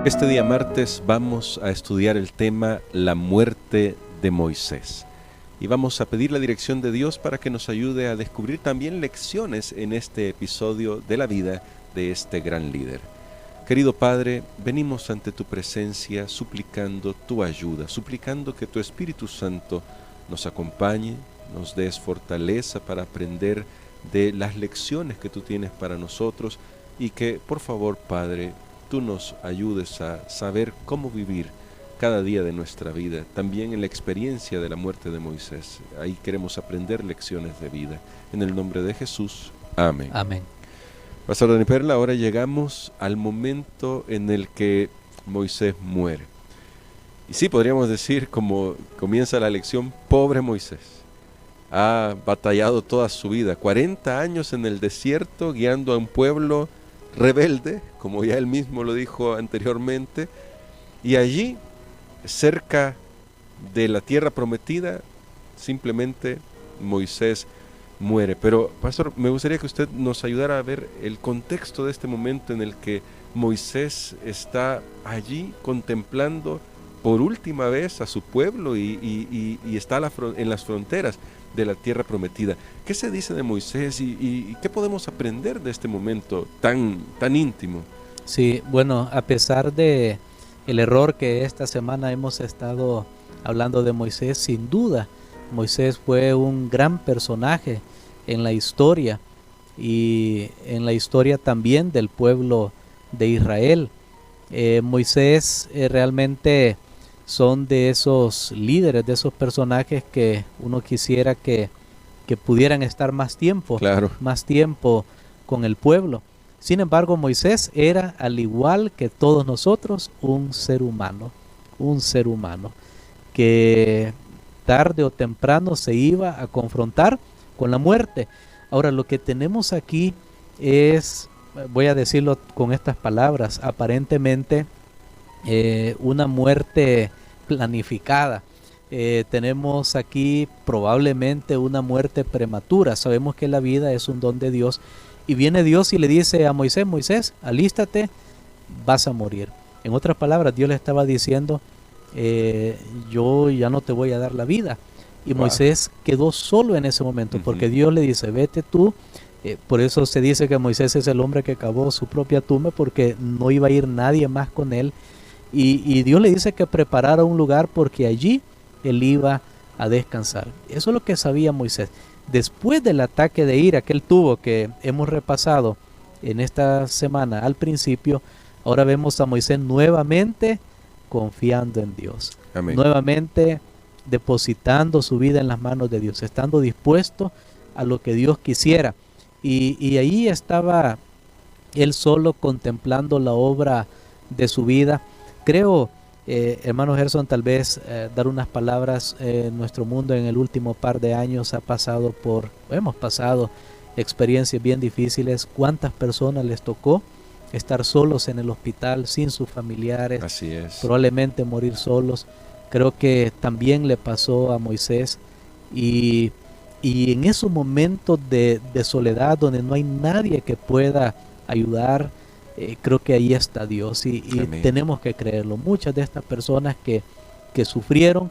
Este día martes vamos a estudiar el tema La muerte de Moisés y vamos a pedir la dirección de Dios para que nos ayude a descubrir también lecciones en este episodio de la vida de este gran líder. Querido Padre, venimos ante tu presencia suplicando tu ayuda, suplicando que tu Espíritu Santo nos acompañe, nos des fortaleza para aprender de las lecciones que tú tienes para nosotros y que, por favor, Padre, tú nos ayudes a saber cómo vivir cada día de nuestra vida, también en la experiencia de la muerte de Moisés. Ahí queremos aprender lecciones de vida. En el nombre de Jesús, amén. Amén. Pastor Dani Perla, ahora llegamos al momento en el que Moisés muere. Y sí, podríamos decir, como comienza la lección, pobre Moisés. Ha batallado toda su vida, 40 años en el desierto, guiando a un pueblo rebelde, como ya él mismo lo dijo anteriormente, y allí, cerca de la tierra prometida, simplemente Moisés muere. Pero, pastor, me gustaría que usted nos ayudara a ver el contexto de este momento en el que Moisés está allí contemplando por última vez a su pueblo y está en las fronteras de la tierra prometida. ¿Qué se dice de Moisés y qué podemos aprender de este momento tan íntimo? Sí, bueno, a pesar de el error que esta semana hemos estado hablando de Moisés, sin duda, Moisés fue un gran personaje en la historia y en la historia también del pueblo de Israel. Moisés realmente son de esos líderes, de esos personajes que uno quisiera que pudieran estar más tiempo con el pueblo. Sin embargo, Moisés era, al igual que todos nosotros, un ser humano que tarde o temprano se iba a confrontar con la muerte. Ahora, lo que tenemos aquí es, voy a decirlo con estas palabras, aparentemente una muerte planificada. Tenemos aquí probablemente una muerte prematura. Sabemos que la vida es un don de Dios y viene Dios y le dice a Moisés: Moisés, alístate, vas a morir. En otras palabras, Dios le estaba diciendo: yo ya no te voy a dar la vida. Y Moisés quedó solo en ese momento, porque Dios le dice: vete tú. Por eso se dice que Moisés es el hombre que cavó su propia tumba, porque no iba a ir nadie más con él. Y Dios le dice que preparara un lugar porque allí él iba a descansar. Eso es lo que sabía Moisés. Después del ataque de ira que él tuvo, que hemos repasado en esta semana al principio, ahora vemos a Moisés nuevamente confiando en Dios. Amén. Nuevamente depositando su vida en las manos de Dios, estando dispuesto a lo que Dios quisiera. Y ahí estaba él solo contemplando la obra de su vida. Creo, hermano Gerson, tal vez dar unas palabras. Nuestro mundo en el último par de años hemos pasado experiencias bien difíciles. ¿Cuántas personas les tocó estar solos en el hospital, sin sus familiares? Así es. Probablemente morir solos. Creo que también le pasó a Moisés. Y en esos momentos de soledad, donde no hay nadie que pueda ayudar, creo que ahí está Dios y tenemos que creerlo. Muchas de estas personas que sufrieron,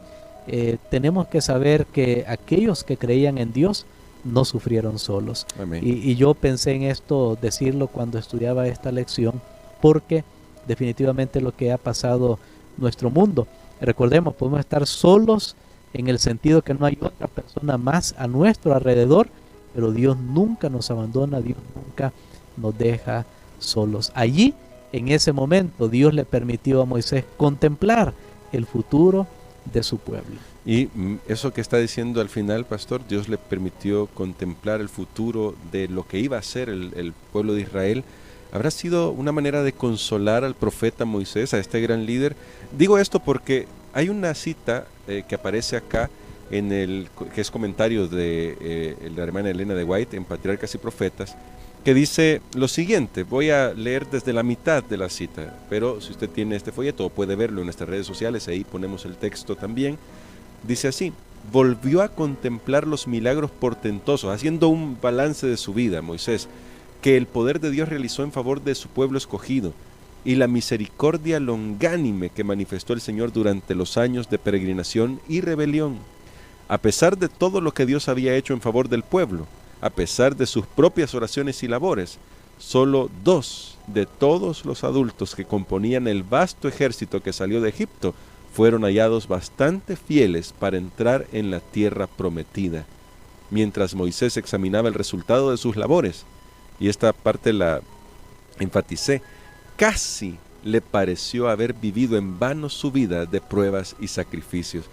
tenemos que saber que aquellos que creían en Dios no sufrieron solos. Y yo pensé en esto, decirlo cuando estudiaba esta lección, porque definitivamente lo que ha pasado nuestro mundo. Recordemos, podemos estar solos en el sentido que no hay otra persona más a nuestro alrededor, pero Dios nunca nos abandona, Dios nunca nos deja solos. Allí, en ese momento, Dios le permitió a Moisés contemplar el futuro de su pueblo. Y eso que está diciendo al final, pastor, Dios le permitió contemplar el futuro de lo que iba a ser el pueblo de Israel. ¿Habrá sido una manera de consolar al profeta Moisés, a este gran líder? Digo esto porque hay una cita que aparece acá, que es comentario de la hermana Elena de White en Patriarcas y Profetas, que dice lo siguiente. Voy a leer desde la mitad de la cita, pero si usted tiene este folleto puede verlo en nuestras redes sociales, ahí ponemos el texto también. Dice así: volvió a contemplar los milagros portentosos, haciendo un balance de su vida, Moisés, que el poder de Dios realizó en favor de su pueblo escogido. y la misericordia longánime que manifestó el Señor durante los años de peregrinación y rebelión. A pesar de todo lo que Dios había hecho en favor del pueblo, a pesar de sus propias oraciones y labores, solo 2 de todos los adultos que componían el vasto ejército que salió de Egipto fueron hallados bastante fieles para entrar en la tierra prometida. Mientras Moisés examinaba el resultado de sus labores, y esta parte la enfaticé, casi le pareció haber vivido en vano su vida de pruebas y sacrificios.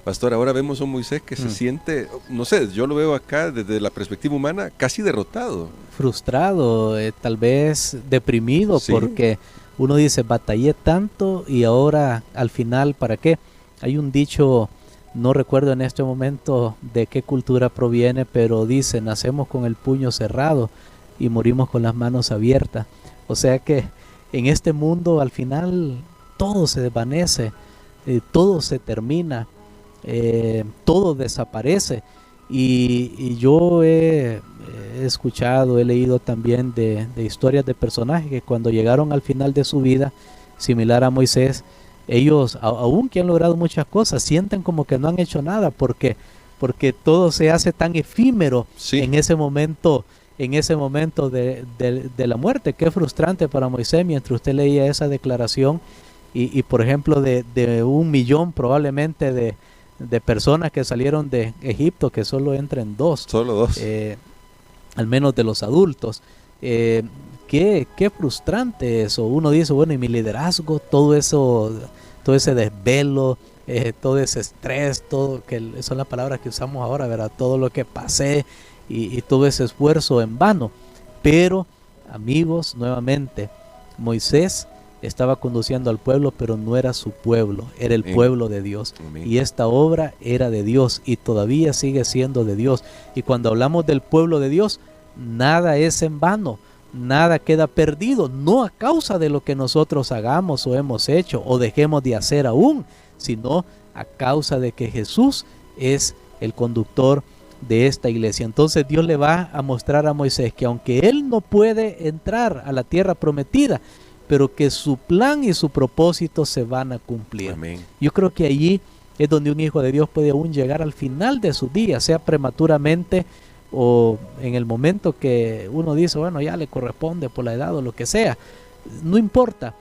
Pastor, ahora vemos a un Moisés que se siente, no sé, yo lo veo acá desde la perspectiva humana, casi derrotado. Frustrado, tal vez deprimido, Sí. porque uno dice, batallé tanto y ahora al final, ¿para qué? Hay un dicho, no recuerdo en este momento de qué cultura proviene, pero dice, nacemos con el puño cerrado y morimos con las manos abiertas. O sea que en este mundo al final todo se desvanece, todo se termina. Todo desaparece y yo he escuchado, he leído también de historias de personajes que cuando llegaron al final de su vida, similar a Moisés, ellos, aun que han logrado muchas cosas, sienten como que no han hecho nada porque todo se hace tan efímero Sí. en ese momento de la muerte. Qué frustrante para Moisés mientras usted leía esa declaración y por ejemplo de 1 millón probablemente de personas que salieron de Egipto, que solo entren 2, Solo 2. al menos de los adultos. Qué frustrante eso. Uno dice, bueno, y mi liderazgo, todo eso, todo ese desvelo, todo ese estrés, todo, que son las palabras que usamos ahora, ¿verdad? Todo lo que pasé y todo ese esfuerzo en vano. Pero, amigos, nuevamente, Moisés estaba conduciendo al pueblo, pero no era su pueblo, era el pueblo de Dios. Amén. Y esta obra era de Dios y todavía sigue siendo de Dios. Y cuando hablamos del pueblo de Dios, nada es en vano, nada queda perdido, no a causa de lo que nosotros hagamos o hemos hecho o dejemos de hacer aún, sino a causa de que Jesús es el conductor de esta iglesia. Entonces Dios le va a mostrar a Moisés que aunque él no puede entrar a la tierra prometida, pero que su plan y su propósito se van a cumplir. Amén. Yo creo que allí es donde un hijo de Dios puede aún llegar al final de su día, sea prematuramente o en el momento que uno dice, bueno, ya le corresponde por la edad o lo que sea. No importa,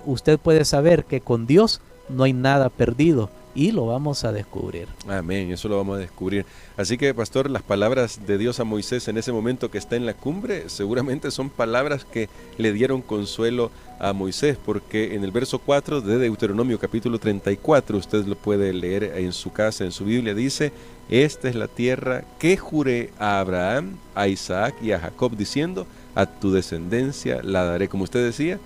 usted puede saber que con Dios no hay nada perdido y lo vamos a descubrir. Amén, eso lo vamos a descubrir. Así que, pastor, las palabras de Dios a Moisés en ese momento que está en la cumbre, seguramente son palabras que le dieron consuelo a Moisés, porque en el verso 4 de Deuteronomio capítulo 34, usted lo puede leer en su casa, en su Biblia, dice, esta es la tierra que juré a Abraham, a Isaac y a Jacob, diciendo, a tu descendencia la daré. Como usted decía,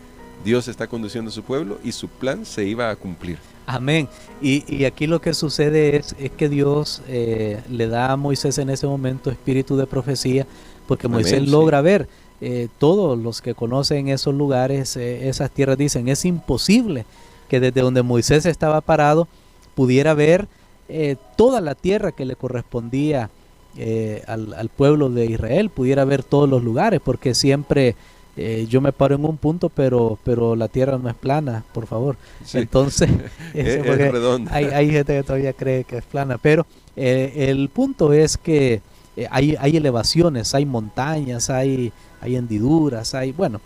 Dios está conduciendo a su pueblo y su plan se iba a cumplir. Amén. Y aquí lo que sucede es que Dios le da a Moisés en ese momento espíritu de profecía, porque Moisés Amén, logra ver, todos los que conocen esos lugares, esas tierras, dicen, es imposible que desde donde Moisés estaba parado pudiera ver toda la tierra que le correspondía al pueblo de Israel, pudiera ver todos los lugares, porque siempre... yo me paro en un punto, pero la tierra no es plana, por favor. Sí. Entonces, es redonda. Hay gente que todavía cree que es plana, pero el punto es que hay elevaciones, hay montañas, hay hendiduras, bueno,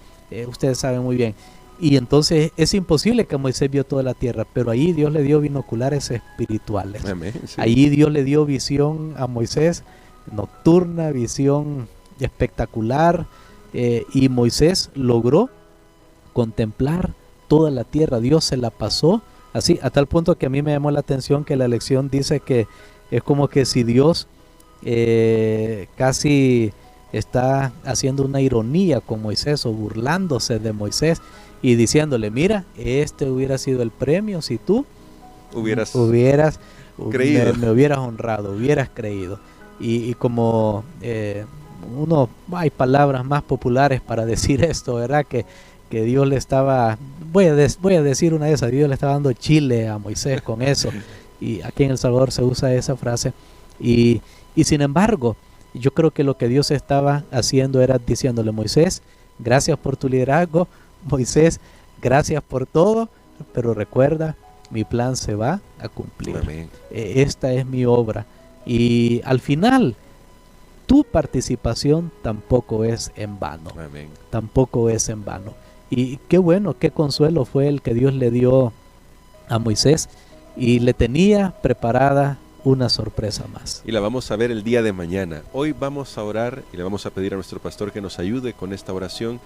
ustedes saben muy bien. Y entonces es imposible que Moisés vio toda la tierra, pero ahí Dios le dio binoculares espirituales. Amén, sí. Ahí Dios le dio visión a Moisés, nocturna, visión espectacular. Y Moisés logró contemplar toda la tierra. Dios se la pasó así, a tal punto que a mí me llamó la atención que la lección dice que es como que si Dios casi está haciendo una ironía con Moisés o burlándose de Moisés y diciéndole, mira, este hubiera sido el premio si tú hubieras creído. Me hubieras honrado, hubieras creído. Y como... hay palabras más populares para decir esto, ¿verdad? Que Dios le estaba, voy a decir una de esas, Dios le estaba dando chile a Moisés con eso, y aquí en El Salvador se usa esa frase, y sin embargo, yo creo que lo que Dios estaba haciendo era diciéndole, Moisés, gracias por tu liderazgo, Moisés, Gracias por todo, pero recuerda, mi plan se va a cumplir. Amén. Esta es mi obra. Y al final, tu participación tampoco es en vano. Amén. Tampoco es en vano. Y qué bueno, qué consuelo fue el que Dios le dio a Moisés, y le tenía preparada una sorpresa más. Y la vamos a ver el día de mañana. Hoy vamos a orar y le vamos a pedir a nuestro pastor que nos ayude con esta oración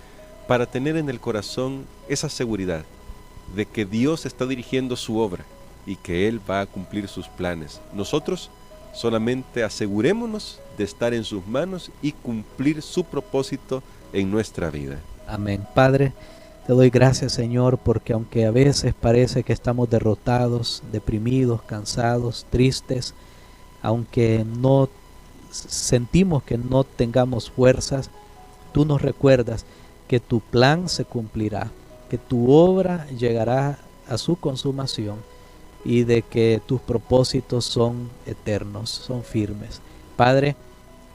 para tener en el corazón esa seguridad de que Dios está dirigiendo su obra y que Él va a cumplir sus planes. Nosotros solamente asegurémonos de estar en sus manos y cumplir su propósito en nuestra vida. Amén. Padre, te doy gracias, Señor, porque aunque a veces parece que estamos derrotados, deprimidos, cansados, tristes, aunque no sentimos que no tengamos fuerzas, tú nos recuerdas que tu plan se cumplirá, que tu obra llegará a su consumación y de que tus propósitos son eternos, son firmes. Padre,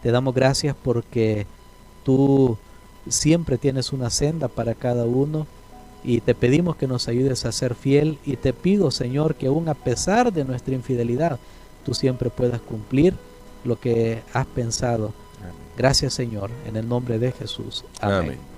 te damos gracias porque tú siempre tienes una senda para cada uno, y te pedimos que nos ayudes a ser fiel, y te pido, Señor, que aún a pesar de nuestra infidelidad, tú siempre puedas cumplir lo que has pensado. Amén. Gracias, Señor, en el nombre de Jesús. Amén. Amén.